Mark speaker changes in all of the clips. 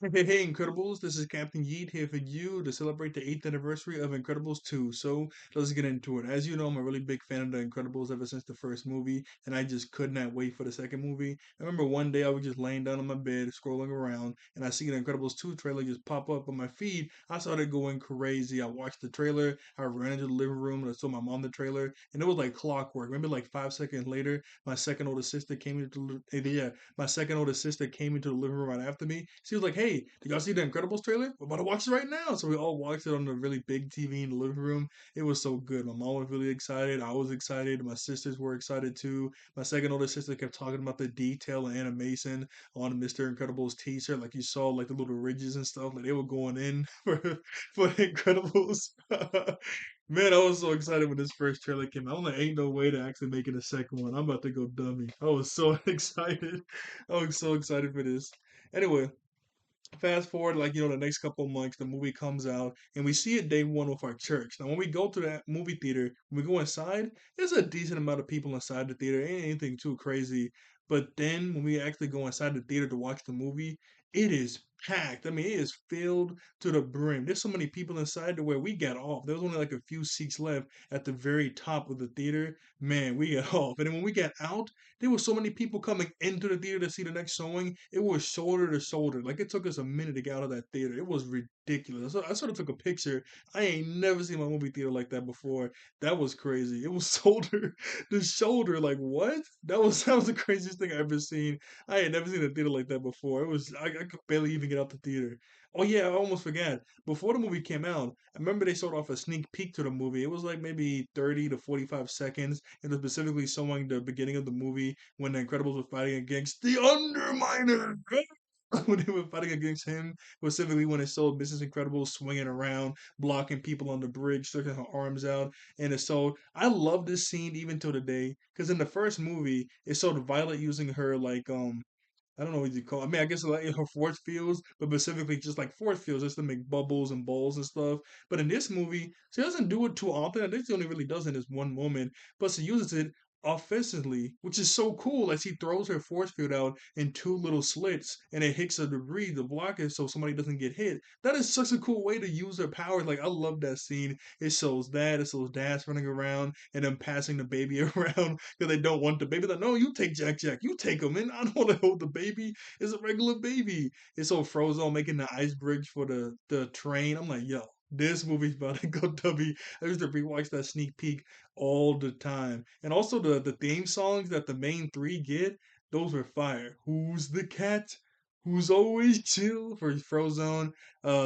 Speaker 1: Hey, Incredibles, this is Captain Yeet here for you to celebrate the 8th anniversary of Incredibles 2. So let's get into it. As you know, I'm a really big fan of the Incredibles ever since the first movie, and I just could not wait for the second movie. I remember one day I was just laying down on my bed, scrolling around, and I see the Incredibles 2 trailer just pop up on my feed. I started going crazy. I watched the trailer, I ran into the living room, and I told my mom the trailer, and it was like clockwork. Maybe like 5 seconds later, my second older sister came into my second older sister came into the living room right after me. She was like, "Hey, did y'all see the Incredibles trailer? We're about to watch it right now." So we all watched it on the really big TV in the living room. It was so good. My mom was really excited. I was excited. My sisters were excited too. My second older sister kept talking about the detail and animation on Mr. Incredible's t-shirt. Like you saw like the little ridges and stuff. Like they were going in for the Incredibles. Man, I was so excited when this first trailer came out. I'm like, ain't no way to actually make it a second one. I'm about to go dummy. I was so excited. I was so excited for this. Anyway, fast forward, like, the next couple of months, the movie comes out, and we see it day one with our church. Now, when we go to that movie theater, when we go inside, there's a decent amount of people inside the theater. Ain't anything too crazy. But then when we actually go inside the theater to watch the movie, it is packed. I mean, it is filled to the brim. There's so many people inside to where we got off. There was only like a few seats left at the very top of the theater. Man, we got off. And then when we got out, there were so many people coming into the theater to see the next showing. It was shoulder to shoulder. Like it took us a minute to get out of that theater. It was ridiculous. I sort of took a picture. I ain't never seen my movie theater like that before. That was crazy. It was shoulder to shoulder. Like what? That was the craziest thing I ever seen. I had never seen a theater like that before. I could barely even get out the theater. Oh yeah, I almost forgot. Before the movie came out, I remember they showed off a sneak peek to the movie. It was like maybe 30 to 45 seconds. It was specifically showing the beginning of the movie when the Incredibles were fighting against the Underminer. When they were fighting against him, specifically when it showed Mrs. Incredible swinging around, blocking people on the bridge, sticking her arms out, and it showed. I love this scene even till today because in the first movie, it showed Violet using her like I don't know what you call. I mean, I guess like her force fields, but specifically just like force fields, just to make bubbles and balls and stuff. But in this movie, she doesn't do it too often. I think she only really does it in this one moment, but she uses it offensively, which is so cool. Like she throws her force field out in two little slits, and it hits a debris to block it so somebody doesn't get hit. That is such a cool way to use her power. Like I love that scene. It shows that. It shows dads running around and them passing the baby around because they don't want the baby. Like, no, you take Jack Jack. You take him in. I don't want to hold the baby. It's a regular baby. It's so Frozen making the ice bridge for the train. I'm like, yo, this movie's about to go W. I used to rewatch that sneak peek all the time. And also the theme songs that the main three get, those were fire. Who's the cat? Who's always chill for Frozone,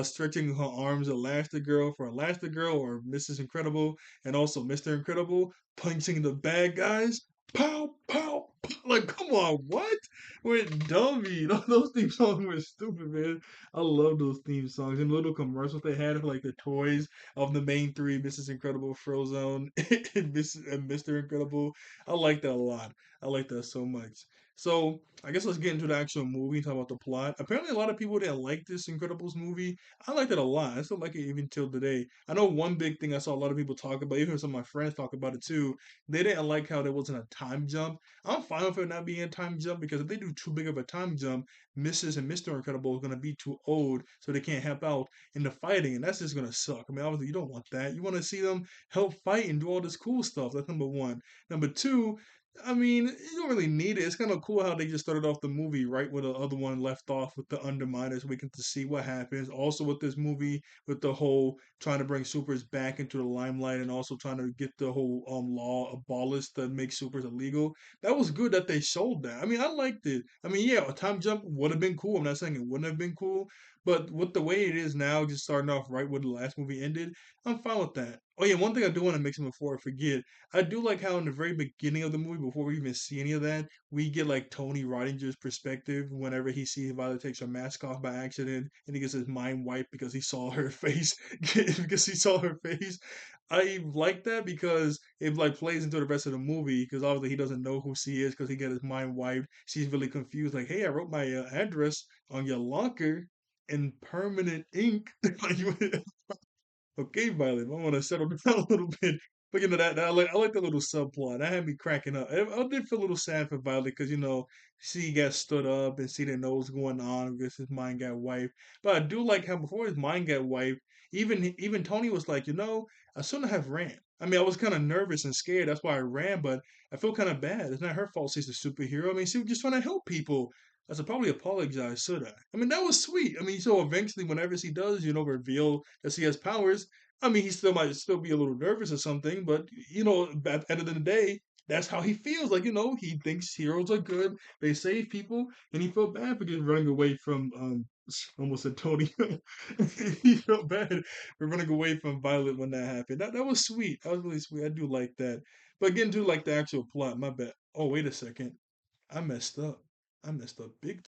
Speaker 1: stretching her arms Elastigirl for Elastigirl or Mrs. Incredible, and also Mr. Incredible punching the bad guys. Pow, pow, pow. Like, come on, what? We're dummy. Those theme songs were stupid, man. I love those theme songs and little commercials they had for like the toys of the main three, Mrs. Incredible, Frozone, and Mr. Incredible. I like that a lot. I like that so much. So I guess let's get into the actual movie and talk about the plot. Apparently, a lot of people didn't like this Incredibles movie. I liked it a lot. I still like it even till today. I know one big thing I saw a lot of people talk about, even some of my friends talk about it too. They didn't like how there wasn't a time jump. I'm fine with it not being a time jump because if they do too big of a time jump, Mrs. and Mr. Incredible is going to be too old, so they can't help out in the fighting, and that's just going to suck. I mean, obviously, you don't want that. You want to see them help fight and do all this cool stuff. That's number one. Number two, I mean, you don't really need it. It's kind of cool how they just started off the movie right where the other one left off with the Underminers. We get to see what happens. Also, with this movie, with the whole trying to bring supers back into the limelight and also trying to get the whole law abolished that makes supers illegal. That was good that they showed that. I mean, I liked it. I mean, yeah, a time jump would have been cool. I'm not saying it wouldn't have been cool, but with the way it is now, just starting off right where the last movie ended, I'm fine with that. Oh yeah, one thing I do want to mention before I forget, I do like how in the very beginning of the movie, before we even see any of that, we get like Tony Rodinger's perspective whenever he sees Violet takes her mask off by accident and he gets his mind wiped because he saw her face. Because he saw her face. I like that because it like plays into the rest of the movie because obviously he doesn't know who she is because he got his mind wiped. She's really confused, like, "Hey, I wrote my address on your locker in permanent ink." Like, okay, Violet, I want to settle down a little bit. But that I like the little subplot. That had me cracking up. I did feel a little sad for Violet because she got stood up and she didn't know what's going on because his mind got wiped. But I do like how before his mind got wiped, even Tony was like, I shouldn't have ran. I mean, I was kind of nervous and scared. That's why I ran. But I feel kind of bad. It's not her fault. She's a superhero. I mean, she was just trying to help people. I should probably apologize, should I? I mean, that was sweet. I mean, so eventually, whenever she does, reveal that she has powers, I mean, he still might still be a little nervous or something, but at the end of the day, that's how he feels. Like he thinks heroes are good. They save people, and he felt bad for just running away from almost a Tony. He felt bad for running away from Violet when that happened. That was sweet. That was really sweet. I do like that. But getting to like the actual plot, my bad. Oh, wait a second. I messed up. I messed up big.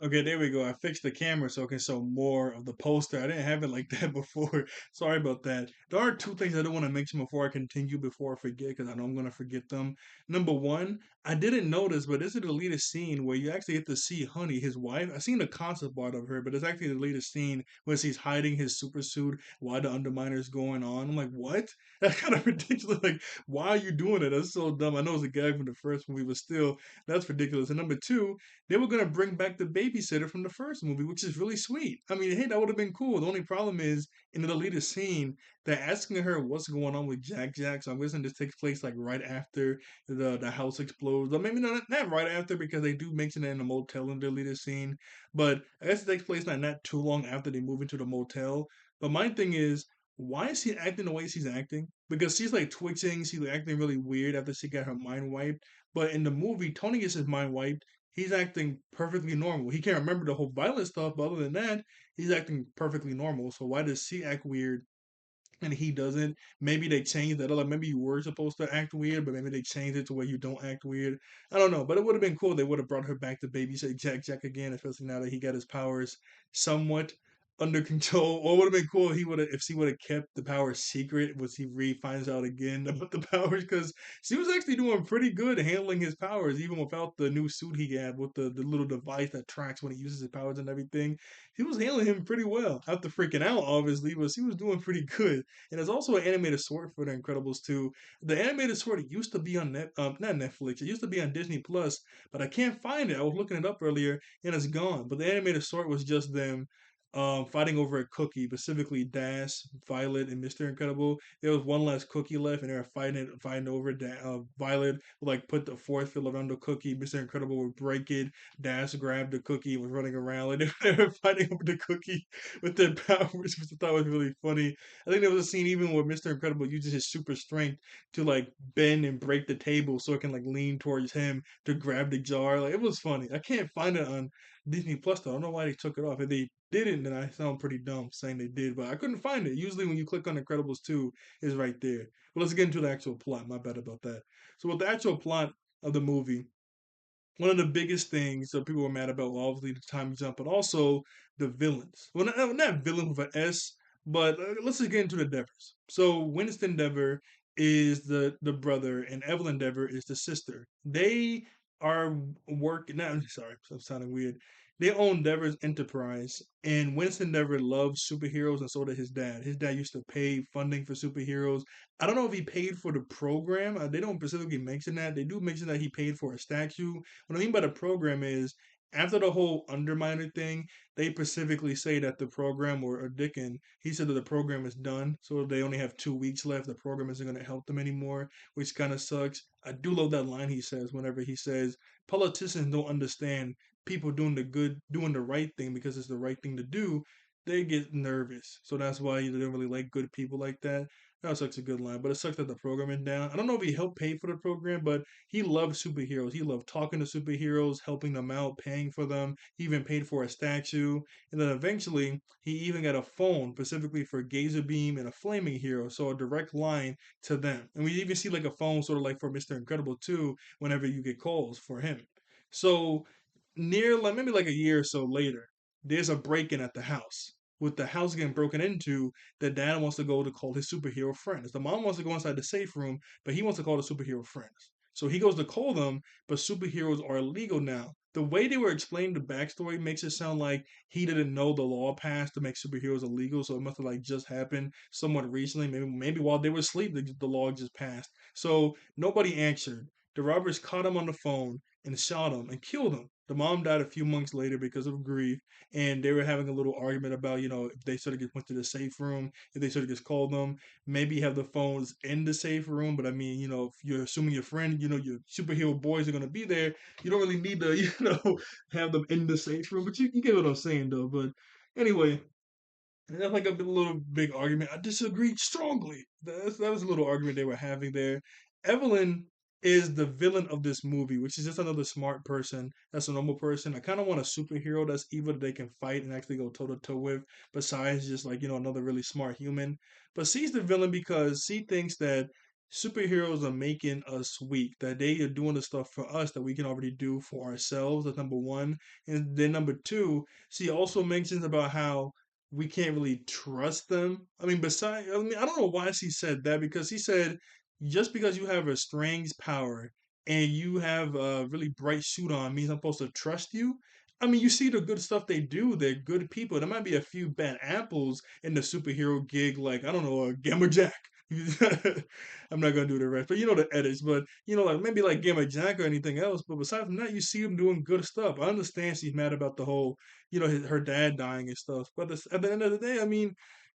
Speaker 1: Okay, there we go. I fixed the camera so I can show more of the poster. I didn't have it like that before. Sorry about that. There are two things I do want to mention before I continue, before I forget, because I know I'm going to forget them. Number one, I didn't notice, but this is the latest scene where you actually get to see Honey, his wife. I seen the concept art of her, but it's actually the latest scene where she's hiding his super suit while the Underminer is going on. I'm like, what? That's kind of ridiculous. Like, why are you doing it? That's so dumb. I know it's a gag from the first movie, but still, that's ridiculous. And number two, they were gonna bring back the babysitter from the first movie, which is really sweet. I mean, hey, that would have been cool. The only problem is in the deleted scene, they're asking her what's going on with Jack Jack. So I'm guessing this takes place like right after the house explodes, or maybe not right after because they do mention it in the motel in the deleted scene. But I guess it takes place not too long after they move into the motel. But my thing is, why is she acting the way she's acting? Because she's like twitching, she's like acting really weird after she got her mind wiped. But in the movie, Tony gets his mind wiped, he's acting perfectly normal. He can't remember the whole violent stuff, but other than that, he's acting perfectly normal. So why does she act weird and he doesn't? Maybe they changed that. Like maybe you were supposed to act weird, but maybe they changed it to where you don't act weird. I don't know, but it would have been cool. They would have brought her back to babysit Jack Jack again, especially now that he got his powers somewhat under control. Or it would have been cool if she would have kept the powers secret, once he finds out again about the powers, because she was actually doing pretty good handling his powers, even without the new suit he had with the little device that tracks when he uses his powers and everything. He was handling him pretty well. After freaking out, obviously, but he was doing pretty good. And there's also an animated sword for The Incredibles too. The animated sword used to be on not Netflix. It used to be on Disney Plus, but I can't find it. I was looking it up earlier, and it's gone. But the animated sword was just them. Fighting over a cookie, specifically Dash, Violet, and Mr. Incredible. There was one last cookie left, and they were fighting over Violet would like put the force field around the cookie. Mr. Incredible would break it. Dash grabbed the cookie and was running around, and they were fighting over the cookie with their powers, which I thought was really funny. I think there was a scene even where Mr. Incredible uses his super strength to like bend and break the table so it can like lean towards him to grab the jar. Like it was funny. I can't find it on Disney Plus though. I don't know why they took it off. If they didn't, then I sound pretty dumb saying they did, but I couldn't find it. Usually when you click on Incredibles 2, it's right there. But let's get into the actual plot. My bad about that. So with the actual plot of the movie, one of the biggest things that people were mad about was obviously the time jump, but also the villains. Well, not villain with an S, but let's just get into the Devers. So Winston Dever is the brother, and Evelyn Dever is the sister. They are working. Now, I'm sorry, I'm sounding weird. They own Dever's Enterprise, and Winston Dever loves superheroes, and so did his dad. His dad used to pay funding for superheroes. I don't know if he paid for the program. They don't specifically mention that. They do mention that he paid for a statue. What I mean by the program is after the whole Underminer thing, they specifically say that the program, or Dickin, he said that the program is done. So they only have 2 weeks left. The program isn't going to help them anymore, which kind of sucks. I do love that line he says whenever he says, politicians don't understand people doing the right thing because it's the right thing to do. They get nervous. So that's why they don't really like good people like that. That was such a good line, but it sucks that the program is down. I don't know if he helped pay for the program, but he loved superheroes. He loved talking to superheroes, helping them out, paying for them. He even paid for a statue. And then eventually, he even got a phone specifically for Gazer Beam and a Flaming Hero, so a direct line to them. And we even see like a phone sort of like for Mr. Incredible too, whenever you get calls for him. So near like maybe like a year or so later, there's a break-in at the house. With the house getting broken into, the dad wants to go to call his superhero friends. The mom wants to go inside the safe room, but he wants to call the superhero friends. So he goes to call them, but superheroes are illegal now. the way they were explaining the backstory makes it sound like he didn't know the law passed to make superheroes illegal, so it must have like just happened somewhat recently. Maybe while they were asleep, the law just passed. So nobody answered. The robbers caught him on the phone and shot him and killed him. The mom died a few months later because of grief, and they were having a little argument about, if they sort of just went to the safe room, if they sort of just called them, maybe have the phones in the safe room. But I mean, if you're assuming your friend, your superhero boys are gonna be there, you don't really need to, have them in the safe room. But you get what I'm saying, though. But anyway, that's like a little big argument. I disagreed strongly. That was a little argument they were having there. Evelyn is the villain of this movie, which is just another smart person. That's a normal person. I kind of want a superhero that's evil that they can fight and actually go toe to toe with, besides just like, another really smart human. But she's the villain because she thinks that superheroes are making us weak, that they are doing the stuff for us that we can already do for ourselves. That's number one. And then number two, she also mentions about how we can't really trust them. I don't know why she said that, because he said just because you have a strange power and you have a really bright suit on means I'm supposed to trust you. I mean, you see the good stuff they do. They're good people. There might be a few bad apples in the superhero gig, like I don't know, Gamma Jack. I'm not gonna do the rest, but you know the edits. But like maybe like Gamma Jack or anything else. But besides from that, you see them doing good stuff. I understand she's mad about the whole her dad dying and stuff. But at the end of the day, I mean,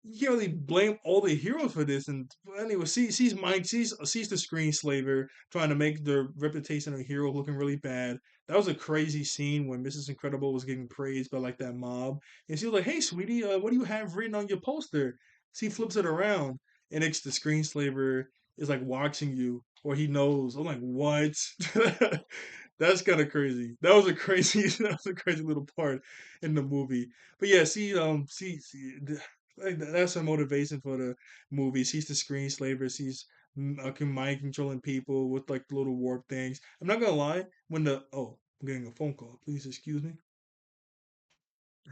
Speaker 1: you can't really blame all the heroes for this. And anyway, she's the screen slaver trying to make the reputation of a hero looking really bad. That was a crazy scene when Mrs. Incredible was getting praised by like that mob, and she was like, "Hey, sweetie, what do you have written on your poster?" She flips it around, and it's the screen slaver is like watching you, or he knows. I'm like, what? That's kind of crazy. That was a crazy, that was a crazy little part in the movie. But yeah, like that's her motivation for the movie. She's the screen slaver. She's mind controlling people with like little warp things. I'm not gonna lie. I'm getting a phone call. Please excuse me.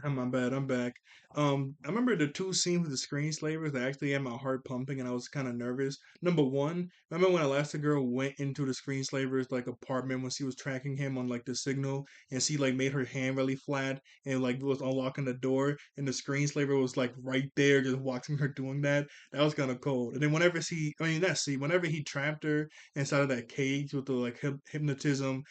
Speaker 1: My bad. I'm back. I remember the two scenes with the screen slavers that actually had my heart pumping, and I was kind of nervous. Number one, remember when Elastigirl went into the screen slaver's like apartment when she was tracking him on like the signal, and she like made her hand really flat and like was unlocking the door, and the screen slaver was like right there just watching her doing that. That was kind of cold. And then whenever he trapped her inside of that cage with the like hypnotism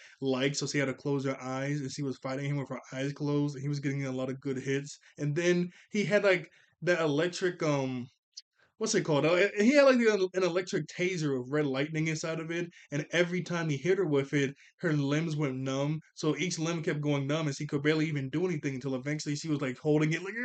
Speaker 1: so she had to close her eyes, and she was fighting him with her eyes closed, and he was getting a lot of good hits. And then he had like that electric what's it called? He had like an electric taser with red lightning inside of it, and every time he hit her with it, her limbs went numb. So each limb kept going numb, and she could barely even do anything until eventually she was like holding it, like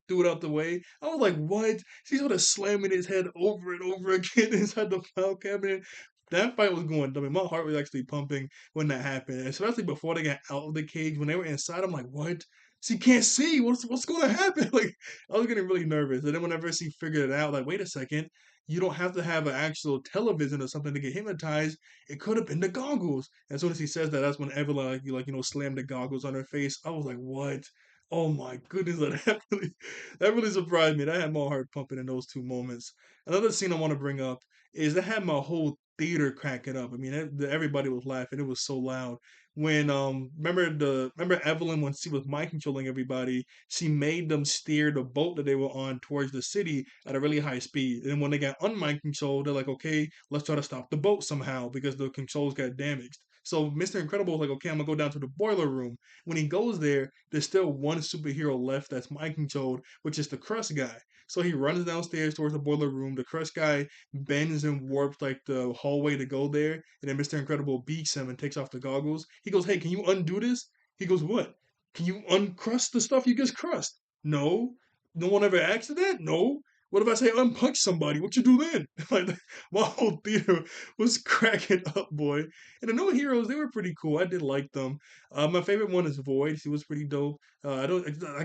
Speaker 1: threw it out the way. I was like, "What?" She's sort of slamming his head over and over again inside the file cabinet. That fight was going dumb. My heart was actually pumping when that happened, especially before they got out of the cage. When they were inside, I'm like, "What?" She can't see. What's going to happen? Like I was getting really nervous. And then whenever she figured it out, like, wait a second, you don't have to have an actual television or something to get hypnotized. It could have been the goggles. As soon as he says that, that's when Evelyn slammed the goggles on her face. I was like, what? Oh my goodness, that really surprised me. That had my heart pumping in those two moments. Another scene I want to bring up is that had my whole theater cracking up. I mean, everybody was laughing. It was so loud. When remember Evelyn when she was mind controlling everybody, she made them steer the boat that they were on towards the city at a really high speed. And when they got unmind controlled, they're like, okay, let's try to stop the boat somehow because the controls got damaged. So Mr. Incredible was like, okay, I'm gonna go down to the boiler room. When he goes there, there's still one superhero left that's mind controlled, which is the Crust guy. So he runs downstairs towards the boiler room. The Crust guy bends and warps like the hallway to go there, and then Mr. Incredible beats him and takes off the goggles. He goes, "Hey, can you undo this?" He goes, "What? Can you uncrust the stuff you just crushed?" No. No one ever asked you that? No. What if I say unpunch somebody? What you do then? Like my whole theater was cracking up, boy. And the new heroes, they were pretty cool. I did like them. My favorite one is Void. She was pretty dope. I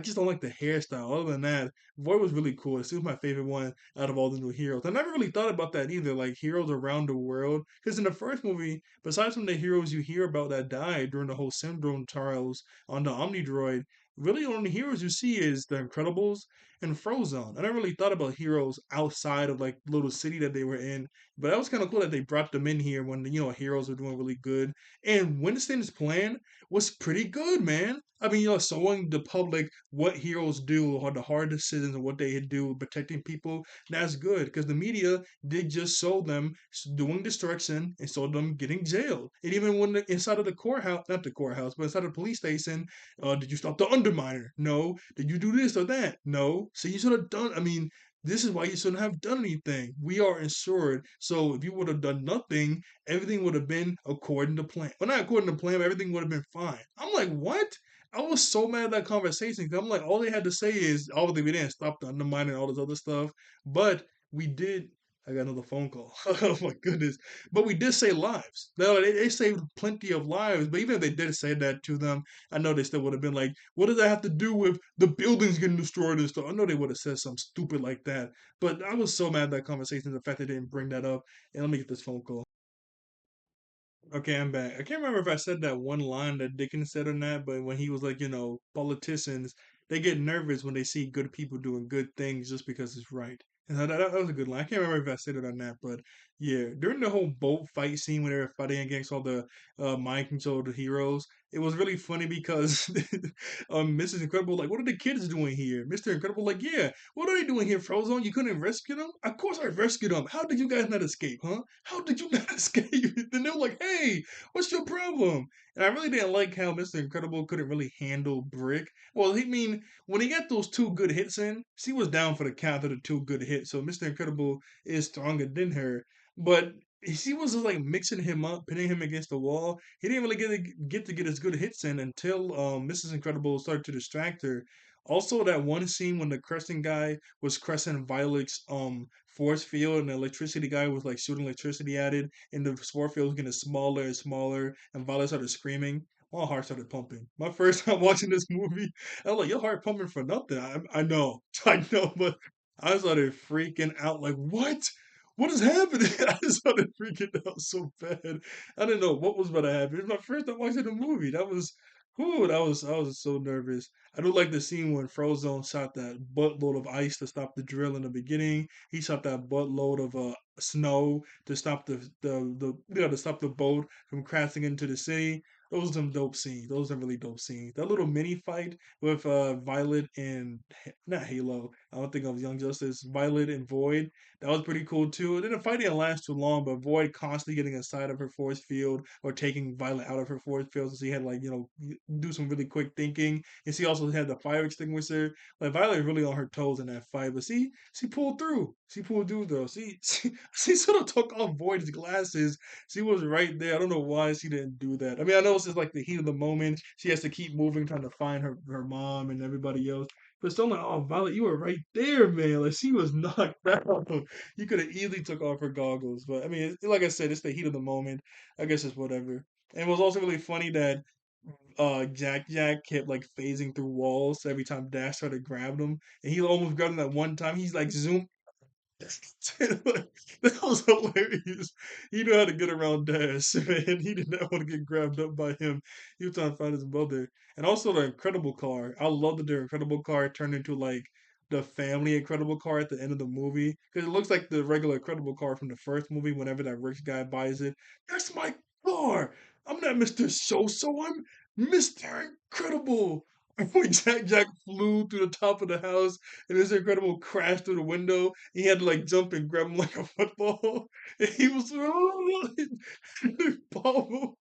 Speaker 1: just don't like the hairstyle. Other than that, Void was really cool. She was my favorite one out of all the new heroes. I never really thought about that either, like heroes around the world. Because in the first movie, besides from the heroes you hear about that died during the whole syndrome trials on the Omnidroid, really only heroes you see is the Incredibles and Frozone. I never really thought about heroes outside of like little city that they were in, but that was kind of cool that they brought them in here when heroes were doing really good. And Winston's plan was pretty good, man. I mean, showing the public what heroes do or the hard decisions and what they do protecting people, that's good because the media did just show them doing destruction and show them getting jailed. And even when inside of the courthouse, not the courthouse, but inside of the police station, did you stop the underminer? No. Did you do this or that? No. So you should have done. I mean, this is why you shouldn't have done anything. We are insured. So if you would have done nothing, everything would have been according to plan. Well, not according to plan, but everything would have been fine. I'm like, what? I was so mad at that conversation because I'm like, all they had to say is, obviously, we didn't stop the undermining and all this other stuff, but we did. I got another phone call. Oh my goodness. But we did save lives. No, they saved plenty of lives. But even if they did say that to them, I know they still would have been like, what does that have to do with the buildings getting destroyed and stuff? I know they would have said something stupid like that. But I was so mad at that conversation, the fact they didn't bring that up. And let me get this phone call. Okay, I'm back. I can't remember if I said that one line that Dickens said or not, but when he was like, politicians, they get nervous when they see good people doing good things just because it's right. And that was a good line. I can't remember if I said it or not, but yeah, during the whole boat fight scene when they were fighting against all the mind controlled heroes, it was really funny because Mrs. Incredible like, what are the kids doing here? Mr. Incredible like, yeah, what are they doing here, Frozone? You couldn't rescue them? Of course I rescued them. How did you guys not escape, huh? How did you not escape? Then they were like, hey, what's your problem? And I really didn't like how Mr. Incredible couldn't really handle Brick. Well, I mean, when he got those two good hits in, she was down for the count of the two good hits. So Mr. Incredible is stronger than her. But she was just like mixing him up, pinning him against the wall. He didn't really get his good hits in until Mrs. Incredible started to distract her. Also, that one scene when the crescent guy was crescent Violet's force field and the electricity guy was like shooting electricity at it, and the force field was getting smaller and smaller, and Violet started screaming. My heart started pumping. My first time watching this movie, I was like, "Your heart pumping for nothing." I know, I know, but I started freaking out. Like, what? What is happening? I started freaking out so bad. I didn't know what was about to happen. It was my first time watching the movie. Whew, I was so nervous. I do like the scene when Frozone shot that buttload of ice to stop the drill in the beginning. He shot that buttload of snow to stop to stop the boat from crashing into the city. Those are some dope scenes. Those are really dope scenes. That little mini fight with Violet and not Halo. I don't think of Young Justice. Violet and Void. That was pretty cool too. Then the fight didn't last too long, but Void constantly getting inside of her force field or taking Violet out of her force field, so she had like do some really quick thinking. And she also had the fire extinguisher. Like Violet really on her toes in that fight, but she pulled through. She pulled through though. She sort of took off Void's glasses. She was right there. I don't know why she didn't do that. I mean, I know it's just like the heat of the moment. She has to keep moving, trying to find her mom and everybody else. But still, like, oh, Violet, you were right there, man. Like she was knocked out. You could have easily took off her goggles, but I mean, like I said, it's the heat of the moment. I guess it's whatever. And it was also really funny that Jack kept like phasing through walls every time Dash tried to grab him, and he almost grabbed him that one time. He's like zoom. That was hilarious. He knew how to get around Dash, man. He did not want to get grabbed up by him. He was trying to find his mother. And also the Incredible Car. I love that the Incredible Car turned into like the family Incredible Car at the end of the movie. Because it looks like the regular Incredible Car from the first movie whenever that rich guy buys it. That's my car! I'm not Mr. So I'm Mr. Incredible! When Jack flew through the top of the house and Mr. Incredible crashed through the window, he had to like jump and grab him like a football. And he was Pablo.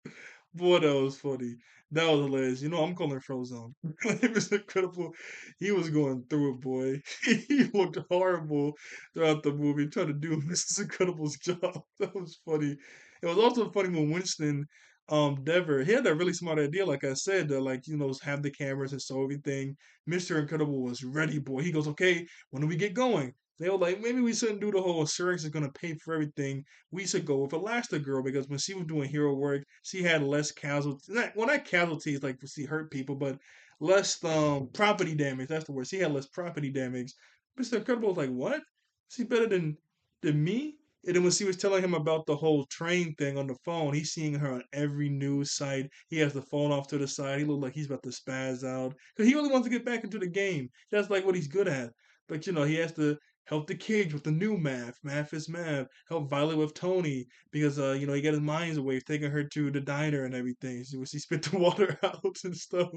Speaker 1: Boy, that was funny. That was hilarious. I'm calling Frozone. It was incredible. He was going through it, boy. He looked horrible throughout the movie, trying to do Mrs. Incredible's job. That was funny. It was also funny when Winston Dever, he had that really smart idea, like I said, to like, have the cameras and show everything. Mr. Incredible was ready, boy. He goes, okay, when do we get going? They were like, maybe we shouldn't do the whole insurance is gonna pay for everything. We should go with Elastigirl because when she was doing hero work, she had less casualties. Not casualties like she hurt people, but less property damage. That's the word. She had less property damage. Mr. Incredible was like, what? She better than me? And then when she was telling him about the whole train thing on the phone, he's seeing her on every news site. He has the phone off to the side. He looked like he's about to spaz out because he really wants to get back into the game. That's like what he's good at. But he has to help the kids with the new math. Math is math. Help Violet with Tony because he got his minds away, taking her to the diner and everything. So she spit the water out and stuff.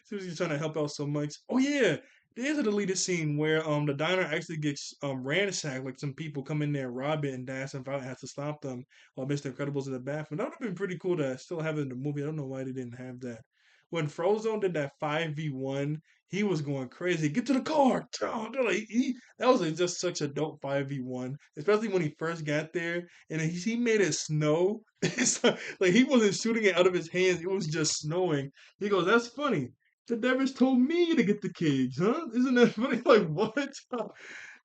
Speaker 1: She was just trying to help out so much. Oh yeah, there's a deleted scene where the diner actually gets ransacked. Like some people come in there, rob it, and Dash and Violet has to stop them while Mr. Incredible's in the bathroom. That would have been pretty cool to still have it in the movie. I don't know why they didn't have that. When Frozone did that 5v1, he was going crazy. Get to the car! That was just such a dope 5v1, especially when he first got there and he made it snow. It's like he wasn't shooting it out of his hands, it was just snowing. He goes, "That's funny. The Devils told me to get the cage, huh? Isn't that funny?" Like, what?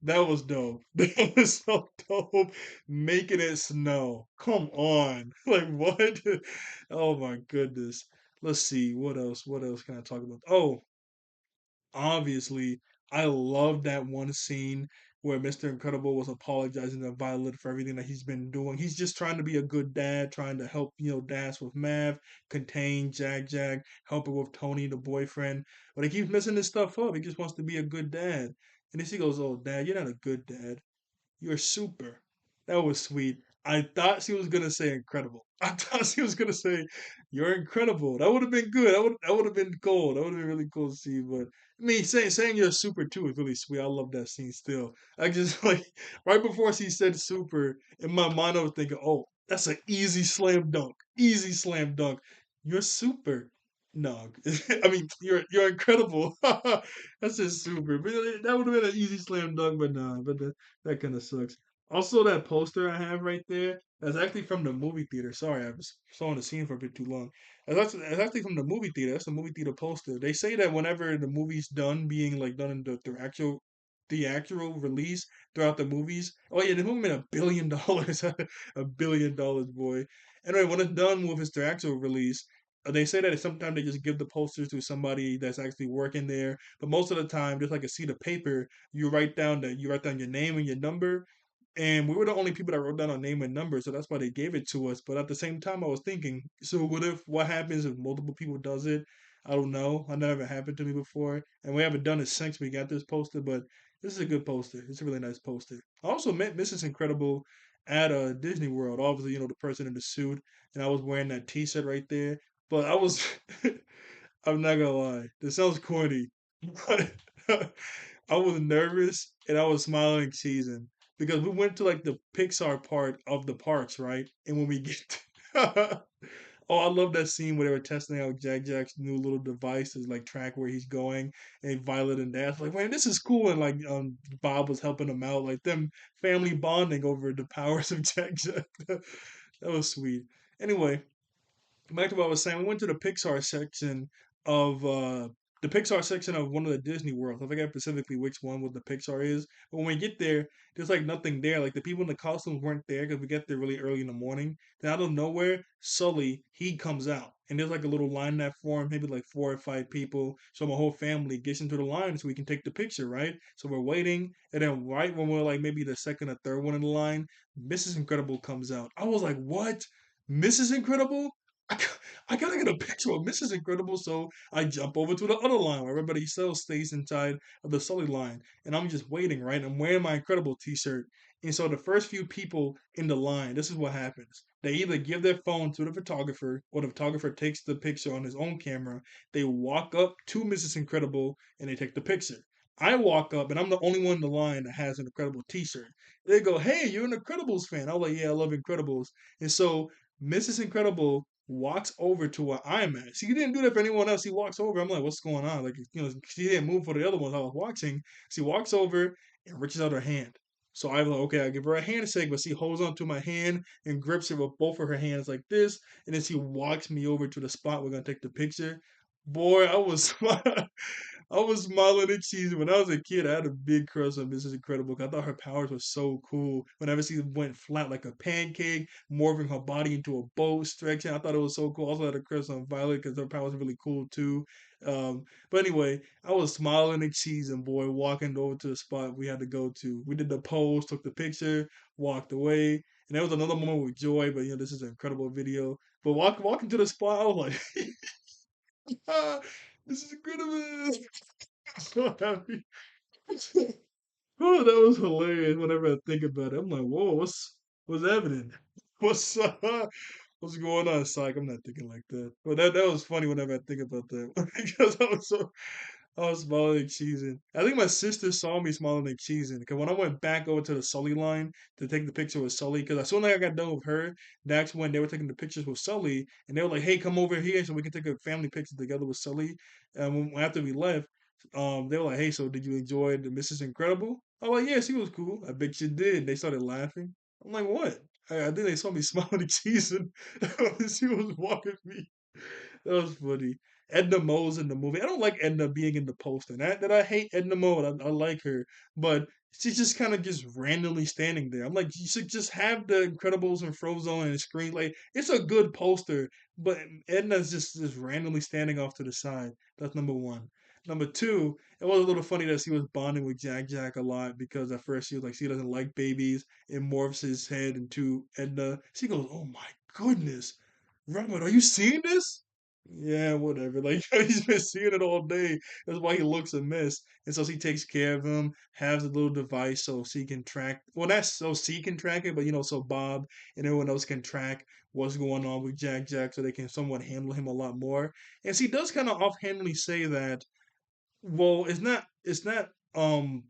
Speaker 1: That was dope. That was so dope. Making it snow. Come on. Like, what? Oh my goodness. Let's see. What else? What else can I talk about? Oh, obviously, I love that one scene where Mr. Incredible was apologizing to Violet for everything that he's been doing. He's just trying to be a good dad, trying to help, Dash with math, contain Jag, help her with Tony, the boyfriend. But he keeps messing this stuff up. He just wants to be a good dad. And then she goes, "Oh, Dad, you're not a good dad. You're super." That was sweet. I thought she was gonna say incredible. I thought she was gonna say you're incredible. That would have been good. That would have been cool. That would have been really cool to see. But I mean, saying you're super too is really sweet. I love that scene still. I just like right before she said super, in my mind I was thinking, oh, that's an easy slam dunk. Easy slam dunk. You're super. No, I mean you're incredible. That's just super. But that would have been an easy slam dunk, but nah. But that kind of sucks. Also, that poster I have right there, that's actually from the movie theater. Sorry, I was showing the scene for a bit too long. That's actually from the movie theater. That's the movie theater poster. They say that whenever the movie's done being like done in the actual release throughout the movies. Oh yeah, the movie made $1 billion, $1 billion, boy. Anyway, when it's done with its theatrical release, they say that sometimes they just give the posters to somebody that's actually working there. But most of the time, just like a sheet of paper, you write down your name and your number, and we were the only people that wrote down our name and number, so that's why they gave it to us. But at the same time, I was thinking, so what happens if multiple people does it? I don't know. That never happened to me before, and we haven't done it since we got this poster. But this is a good poster. It's a really nice poster. I also met Mrs. Incredible at Disney World. Obviously, the person in the suit, and I was wearing that T-shirt right there. But I was, I'm not gonna lie, this sounds corny, but I was nervous and I was smiling and cheesing because we went to like the Pixar part of the parks, right? And when we get, oh, I love that scene where they were testing out Jack's new little device to like track where he's going, and Violet and Dash like, man, this is cool, and like Bob was helping them out, like them family bonding over the powers of Jack. That was sweet. Anyway, back to what I was saying, we went to of the Pixar section of one of the Disney worlds. I forget specifically which one what the Pixar is. But when we get there, there's like nothing there. Like the people in the costumes weren't there because we get there really early in the morning. Then out of nowhere, Sully he comes out. And there's like a little line that formed, maybe like 4 or 5 people. So my whole family gets into the line so we can take the picture, right? So we're waiting, and then right when we're like maybe the second or third one in the line, Mrs. Incredible comes out. I was like, what? Mrs. Incredible? I, I gotta get a picture of Mrs. Incredible, so I jump over to the other line where everybody else stays inside of the Sully line, and I'm just waiting, right? I'm wearing my Incredible T-shirt, and so the first few people in the line, this is what happens: they either give their phone to the photographer, or the photographer takes the picture on his own camera. They walk up to Mrs. Incredible and they take the picture. I walk up, and I'm the only one in the line that has an Incredible T-shirt. They go, "Hey, you're an Incredibles fan." I was like, "Yeah, I love Incredibles." And so Mrs. Incredible walks over to where I'm at. She didn't do that for anyone else. He walks over. I'm like, what's going on? Like, she didn't move for the other ones I was watching. She walks over and reaches out her hand. So I was like, okay, I give her a handshake, but she holds on to my hand and grips it with both of her hands like this. And then she walks me over to the spot we're going to take the picture. Boy, I was I was smiling and cheesing. When I was a kid, I had a big crush on Mrs. Incredible. 'Cause I thought her powers were so cool. Whenever she went flat like a pancake, morphing her body into a boat, stretching, I thought it was so cool. I also had a crush on Violet because her powers were really cool too. But anyway, I was smiling and cheesing, boy, walking over to the spot we had to go to. We did the pose, took the picture, walked away. And there was another moment with joy, but this is an incredible video. But walking to the spot, I was like, ah, this is incredible. So happy. Oh, that was hilarious. Whenever I think about it, I'm like, whoa, what's happening? What's what's going on, Psych? I'm not thinking like that. But that was funny whenever I think about that because I was smiling and cheesing. I think my sister saw me smiling and cheesing because when I went back over to the Sully line to take the picture with Sully, because as soon as I got done with her, that's when they were taking the pictures with Sully, and they were like, "Hey, come over here so we can take a family picture together with Sully." And after we left, they were like, "Hey, so did you enjoy the Mrs. Incredible?" I was like, "Yeah, she was cool. I bet you did." They started laughing. I'm like, "What?" I think they saw me smiling and cheesing. She was walking me. That was funny. Edna Mode's in the movie. I don't like Edna being in the poster. Not that I hate Edna Mode. I like her, but she's just kind of just randomly standing there. I'm like, you should just have the Incredibles and Frozone and screen. Like, it's a good poster, but Edna's just randomly standing off to the side. That's number one. Number two, it was a little funny that she was bonding with Jack Jack a lot because at first she was like she doesn't like babies. It morphs his head into Edna. She goes, "Oh my goodness, Robert, are you seeing this?" Yeah, whatever. Like he's been seeing it all day. That's why he looks a mess. And so she takes care of him, has a little device so she can track. Well, that's so she can track it, but so Bob and everyone else can track what's going on with Jack Jack, so they can somewhat handle him a lot more. And she does kind of offhandedly say that well, um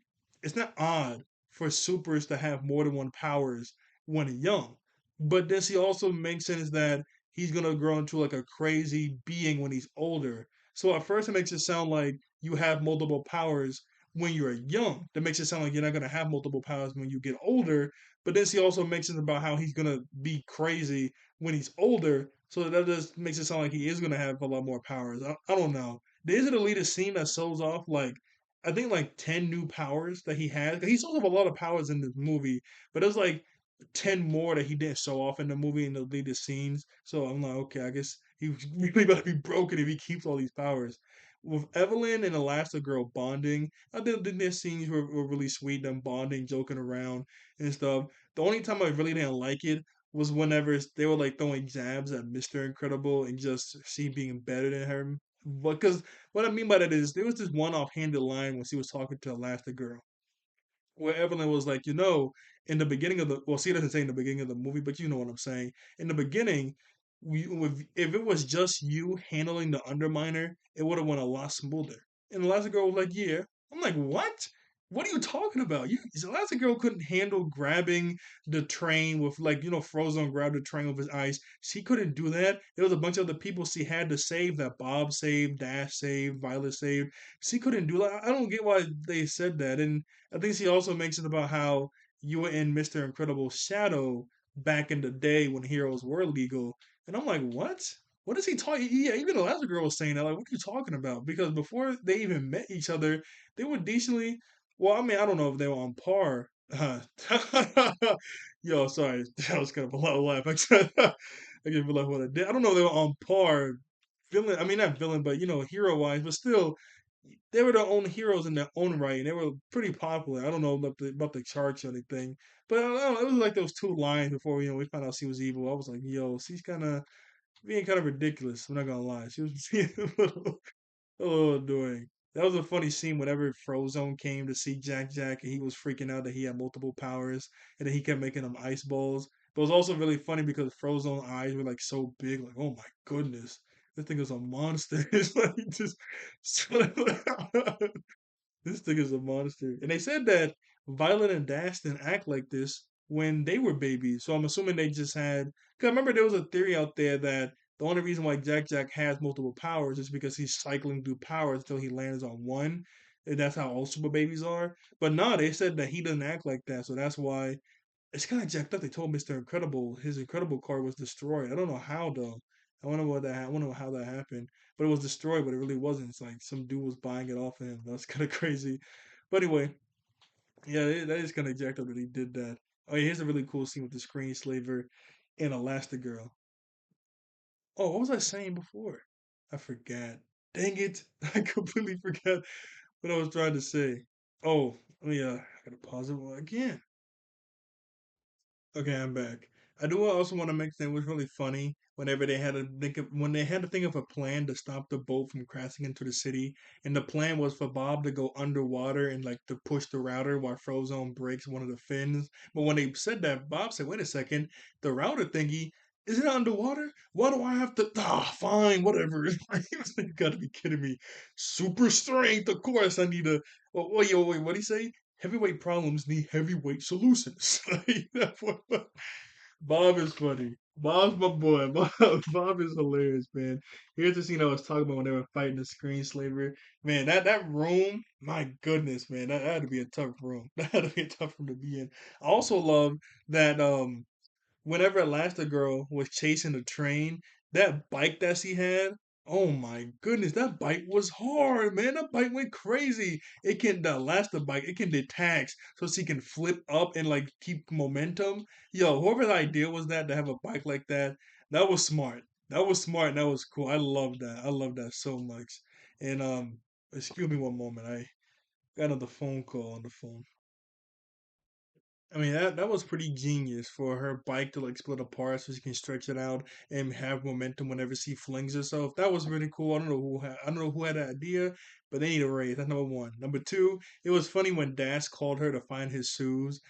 Speaker 1: it's not odd for supers to have more than one powers when young. But then she also makes sense that he's gonna grow into like a crazy being when he's older. So at first it makes it sound like you have multiple powers when you're young. That makes it sound like you're not gonna have multiple powers when you get older. But then she also mentions about how he's gonna be crazy when he's older. So that just makes it sound like he is gonna have a lot more powers. I don't know. There's an elitist scene that shows off like I think like 10 new powers that he has. He shows off a lot of powers in this movie, but there's like 10 more that he didn't show off in the movie in the elitist scenes. So I'm like, okay, I guess he's really about to be broken if he keeps all these powers. With Evelyn and Elastigirl bonding, I think their scenes were really sweet, them bonding, joking around and stuff. The only time I really didn't like it was whenever they were like throwing jabs at Mr. Incredible and just she being better than her. Because what I mean by that is there was this one offhanded line when she was talking to Elastigirl, where Evelyn was like, in the beginning of the well, she doesn't say in the beginning of the movie, but you know what I'm saying. In the beginning, if it was just you handling the Underminer, it would have went a lot smoother. And Elastigirl was like, yeah. I'm like, what? What are you talking about? Elastigirl couldn't handle grabbing the train with like Frozone grabbed the train with his ice. She couldn't do that. There was a bunch of the people she had to save that Bob saved, Dash saved, Violet saved. She couldn't do that. I don't get why they said that. And I think she also makes it about how you were in Mr. Incredible's shadow back in the day when heroes were legal. And I'm like, what? What is he talking? Yeah, even Elastigirl was saying that. Like, what are you talking about? Because before they even met each other, they were decently. Well, I mean, I don't know if they were on par. Yo, sorry, that was kind of a loud laugh. I can't believe what I did. I don't know if they were on par, villain. I mean, not villain, but hero wise. But still, they were their own heroes in their own right, and they were pretty popular. I don't know about the charts or anything, but I don't know, it was like those two lines before we found out she was evil. I was like, yo, she's kind of being kind of ridiculous. I'm not gonna lie, she was being a little annoying. That was a funny scene whenever Frozone came to see Jack Jack and he was freaking out that he had multiple powers and then he kept making them ice balls. But it was also really funny because Frozone eyes were like so big, like, oh my goodness, this thing is a monster. It's like just this thing is a monster. And they said that Violet and Dash didn't act like this when they were babies. So I'm assuming they just had. Because I remember there was a theory out there that the only reason why Jack Jack has multiple powers is because he's cycling through powers until he lands on one. And that's how all super babies are. But no, they said that he doesn't act like that. So that's why it's kind of jacked up. They told Mr. Incredible his Incredible card was destroyed. I don't know how though. I wonder what that. I wonder how that happened. But it was destroyed, but it really wasn't. It's like some dude was buying it off of him. That's kind of crazy. But anyway, yeah, that is kind of jacked up that he did that. Oh, yeah, here's a really cool scene with the screen slaver and Elastigirl. Oh, what was I saying before? I forgot. Dang it! I completely forgot what I was trying to say. Oh, I gotta pause it again. Okay, I'm back. I do also want to mention it was really funny whenever they had to when they had to think of a plan to stop the boat from crashing into the city, and the plan was for Bob to go underwater and like to push the router while Frozone breaks one of the fins. But when they said that, Bob said, "Wait a second, the router thingy isn't it underwater? Why do I have to? Ah, fine, whatever." He was like, "You got to be kidding me! Super strength, of course. I need a. Oh, wait, what did he say? Heavyweight problems need heavyweight solutions." Like, Bob is funny. Bob's my boy. Bob is hilarious, man. Here's the scene I was talking about when they were fighting the screen slaver. Man, that room, my goodness, man, that had to be a tough room. That had to be a tough room to be in. I also love that whenever Elastigirl was chasing the train, that bike that she had, oh my goodness, that bike was hard, man. That bike went crazy. It can the Elastic bike, it can detach so she can flip up and like keep momentum. Yo, whoever's idea was that to have a bike like that, that was smart. That was smart and that was cool. I love that. I love that so much. And excuse me one moment. I got another phone call on the phone. I mean that was pretty genius for her bike to like split apart so she can stretch it out and have momentum whenever she flings herself. That was really cool. I don't know who had that idea, but they need a raise. That's number one. Number two, it was funny when Dash called her to find his shoes.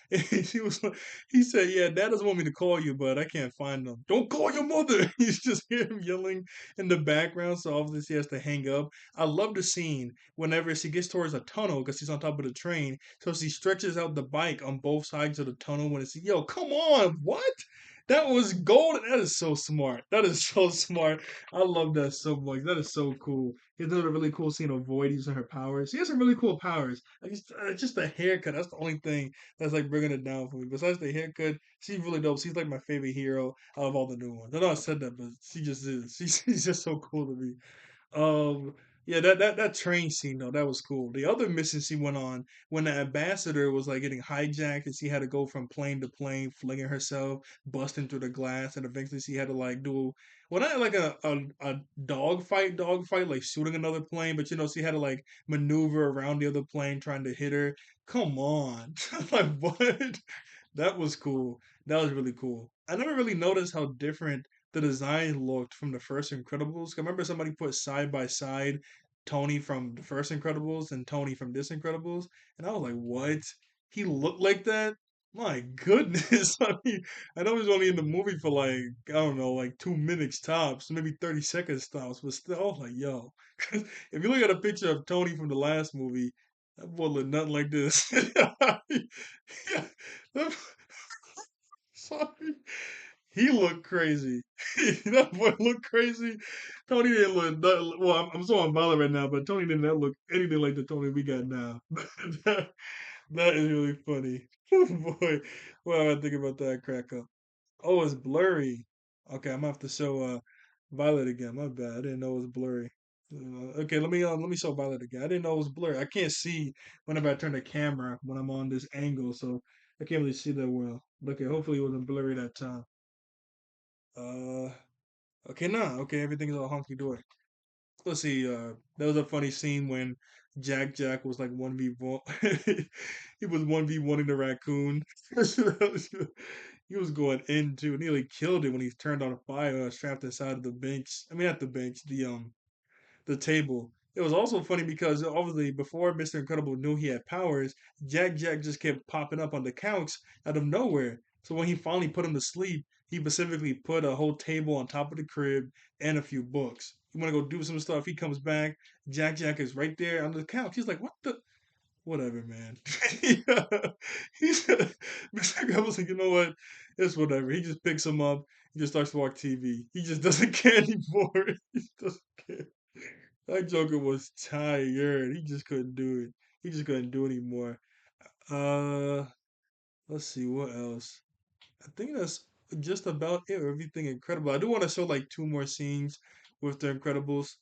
Speaker 1: She was like, he said, "Yeah, Dad doesn't want me to call you, but I can't find them." "Don't call your mother." You just hear him yelling in the background, so obviously she has to hang up. I love the scene whenever she gets towards a tunnel because she's on top of the train so she stretches out the bike on both sides of the tunnel when it's yo, come on, what? That was gold. That is so smart. That is so smart. I love that so much. That is so cool. He's another really cool scene of Void using her powers. She has some really cool powers. Just the haircut. That's the only thing that's like bringing it down for me. Besides the haircut, she's really dope. She's like my favorite hero out of all the new ones. I know I said that, but she just is. She's just so cool to me. Um, yeah, that train scene though, that was cool. The other mission she went on when the ambassador was like getting hijacked and she had to go from plane to plane, flinging herself, busting through the glass, and eventually she had to like do well not like a dog fight, like shooting another plane, but you know, she had to like maneuver around the other plane trying to hit her. Come on. Like what? That was cool. That was really cool. I never really noticed how different the design looked from the first Incredibles. I remember somebody put side by side Tony from the first Incredibles and Tony from this Incredibles, and I was like, "What? He looked like that?" My goodness! I mean, I know he was only in the movie for like I don't know, like 2 minutes tops, maybe 30 seconds tops, but still, I was like, "Yo!" If you look at a picture of Tony from the last movie, that boy looked nothing like this. Yeah, sorry. He looked crazy. That boy looked crazy. Tony didn't look well. I'm so on Violet right now, but Tony did not look anything like the Tony we got now. that, that is really funny. Oh boy, well, I think about that crack up. Oh, it's blurry. Okay, I'm gonna have to show Violet again. My bad. I didn't know it was blurry. Okay, let me show Violet again. I didn't know it was blurry. I can't see whenever I turn the camera when I'm on this angle, so I can't really see that well. Okay, hopefully it wasn't blurry that time. Uh, okay, nah. Okay, everything's all hunky dory. Let's see. That was a funny scene when Jack was like 1v1. He was 1v1 in the raccoon. He was going into nearly killed it when he turned on fire, strapped inside of the bench. I mean, not the bench, the table. It was also funny because obviously before Mr. Incredible knew he had powers, Jack just kept popping up on the couch out of nowhere. So when he finally put him to sleep, he specifically put a whole table on top of the crib and a few books. You want to go do some stuff? He comes back. Jack is right there on the couch. He's like, "What the?" Whatever, man. Yeah. He's Mr. Incredible's like, you know what? It's whatever. He just picks him up. He just starts to watch TV. He just doesn't care anymore. He just doesn't care. That Joker was tired. He just couldn't do it. He just couldn't do it anymore. Uh, let's see what else. I think that's. just about it. Everything incredible. I do want to show like two more scenes with the Incredibles.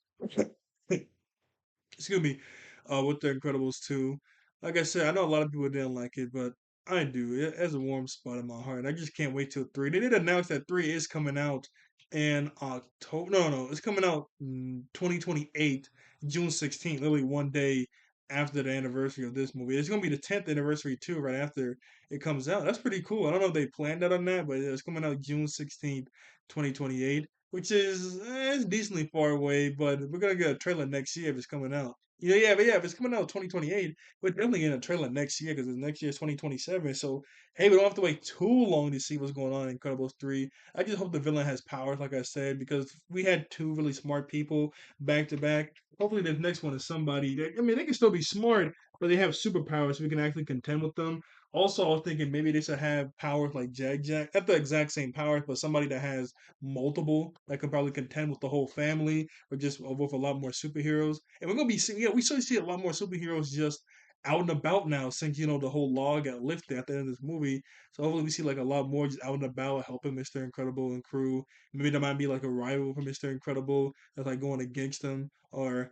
Speaker 1: Excuse me, with the Incredibles 2. Like I said, I know a lot of people didn't like it, but I do. It has a warm spot in my heart. I just can't wait till 3. They did announce that 3 is coming out in October. No, no, it's coming out 2028, June 16th, literally one day after the anniversary of this movie. It's going to be the 10th anniversary too, right after it comes out. That's pretty cool. I don't know if they planned that on that, but it's coming out June 16th, 2028, which is it's decently far away, but we're gonna get a trailer next year if it's coming out. Yeah, yeah, but yeah, if it's coming out 2028, we're definitely getting a trailer next year because next year is 2027. So hey, we don't have to wait too long to see what's going on in Incredibles 3. I just hope the villain has powers, like I said, because we had two really smart people back to back. Hopefully, the next one is somebody that, I mean, they can still be smart, but they have superpowers, so we can actually contend with them. Also, I was thinking maybe they should have powers like Jack, not the exact same powers, but somebody that has multiple that could probably contend with the whole family, or just with a lot more superheroes. And we're gonna be seeing, yeah, we should see a lot more superheroes just out and about now, since the whole law got lifted at the end of this movie. So hopefully we see like a lot more just out and about helping Mr. Incredible and crew. Maybe there might be like a rival for Mr. Incredible that's like going against him, or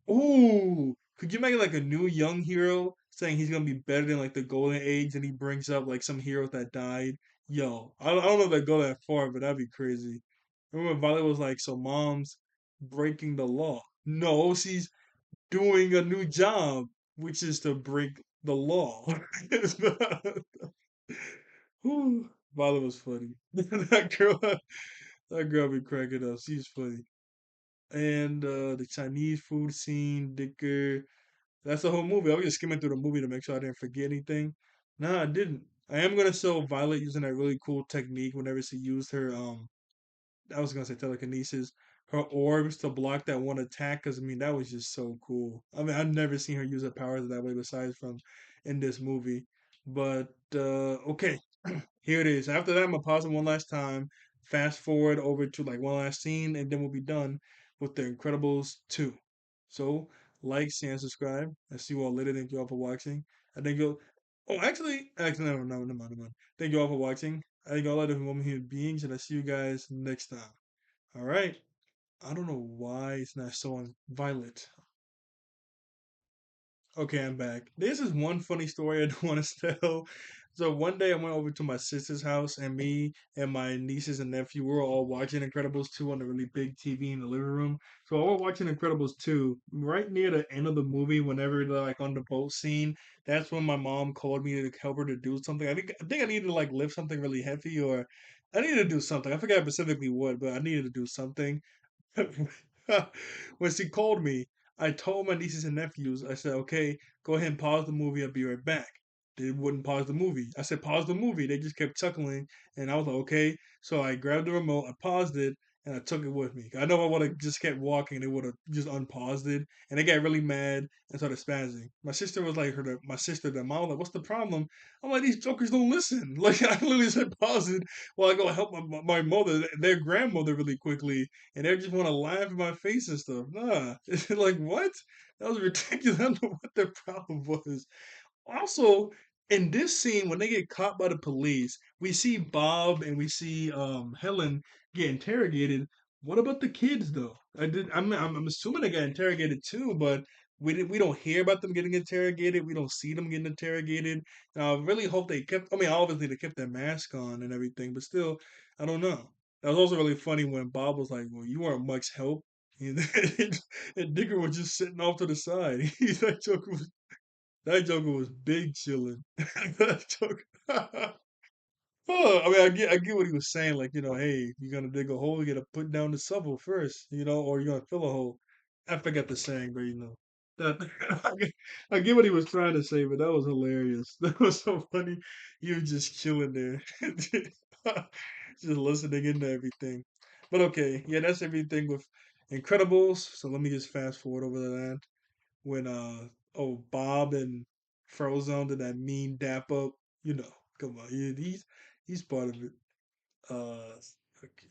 Speaker 1: ooh, could you make like a new young hero saying he's gonna be better than like the Golden Age, and he brings up like some heroes that died? Yo, I don't know if they go that far, but that'd be crazy. Remember, Violet was like, "So mom's breaking the law." No, she's doing a new job, which is to break the law. Whew, Violet was funny. That girl be cracking up. She's funny. And the Chinese food scene, Dicker. That's the whole movie. I was just skimming through the movie to make sure I didn't forget anything. No, I didn't. I am gonna show Violet using that really cool technique whenever she used her I was gonna say telekinesis, her orbs to block that one attack. Cause I mean that was just so cool. I mean I've never seen her use her powers that way besides from in this movie. But okay, here it is. After that, I'm gonna pause it one last time. Fast forward over to like one last scene, and then we'll be done with The Incredibles 2. So like, share, and subscribe. I see you all later. Thank you all for watching. I think you'll. Oh, actually, no, no, no, no, no. Thank you all for watching. I think all of them women human beings, and I see you guys next time. All right. I don't know why it's not showing Violet. Okay, I'm back. This is one funny story I do want to tell. So one day I went over to my sister's house, and me and my nieces and nephew were all watching Incredibles 2 on the really big TV in the living room. So while we're watching Incredibles 2, right near the end of the movie, whenever they're like on the boat scene, that's when my mom called me to help her to do something. I think I needed to like lift something really heavy, or I needed to do something. I forgot specifically what, but I needed to do something. When she called me, I told my nieces and nephews, I said, okay, go ahead and pause the movie. I'll be right back. They wouldn't pause the movie. I said, pause the movie. They just kept chuckling. And I was like, okay. So I grabbed the remote, I paused it, and I took it with me. I know I would have just kept walking. They would have just unpaused it. And they got really mad and started spazzing. My sister was like, my sister, their mom, was like, what's the problem? I'm like, these jokers don't listen. Like, I literally said, pause it while I go help my mother, their grandmother, really quickly, and they just want to laugh in my face and stuff. Nah, like what? That was ridiculous. I don't know what their problem was. Also, in this scene, when they get caught by the police, we see Bob and we see Helen get interrogated. What about the kids, though? I'm assuming they got interrogated too, but we don't hear about them getting interrogated. We don't see them getting interrogated. I really hope they kept. I mean, obviously they kept their mask on and everything, but still, I don't know. That was also really funny when Bob was like, "Well, you weren't much help." And, and Dicker was just sitting off to the side. That joker was big chilling. That joker. Oh, I mean, I get what he was saying. Like, hey, you're gonna dig a hole, you gotta put down the shovel first, or you're gonna fill a hole. I forgot the saying, but that I get what he was trying to say, but that was hilarious. That was so funny. You were just chilling there, just listening into everything. But okay, yeah, that's everything with Incredibles. So let me just fast forward over to that when Bob and Frozone did that mean dap up. Come on, he's part of it. Okay.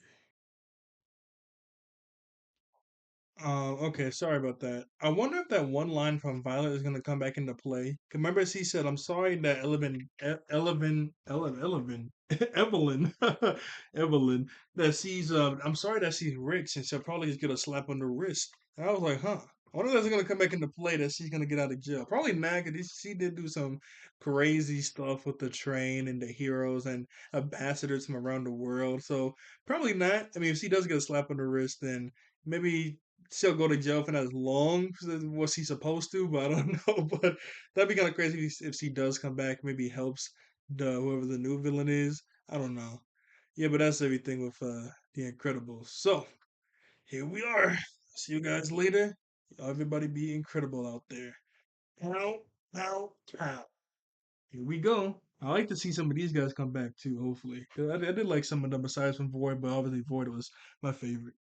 Speaker 1: Okay, sorry about that. I wonder if that one line from Violet is gonna come back into play. 'Cause remember, she said, "I'm sorry that Evelyn, Evelyn, that she's I'm sorry that she's rich and she'll probably just get a slap on the wrist." And I was like, huh. I wonder if that's gonna come back into play that she's gonna get out of jail. Probably not, because she did do some crazy stuff with the train and the heroes and ambassadors from around the world. So probably not. I mean, if she does get a slap on the wrist, then maybe she'll go to jail for not as long as what she's supposed to, but I don't know. But that'd be kind of crazy if she does come back. Maybe helps the whoever the new villain is. I don't know. Yeah, but that's everything with the Incredibles. So here we are. See you guys later. Everybody be incredible out there. Pow, pow, pow. Here we go. I like to see some of these guys come back too. Hopefully, 'cause I did like some of them besides from Void, but obviously Void was my favorite.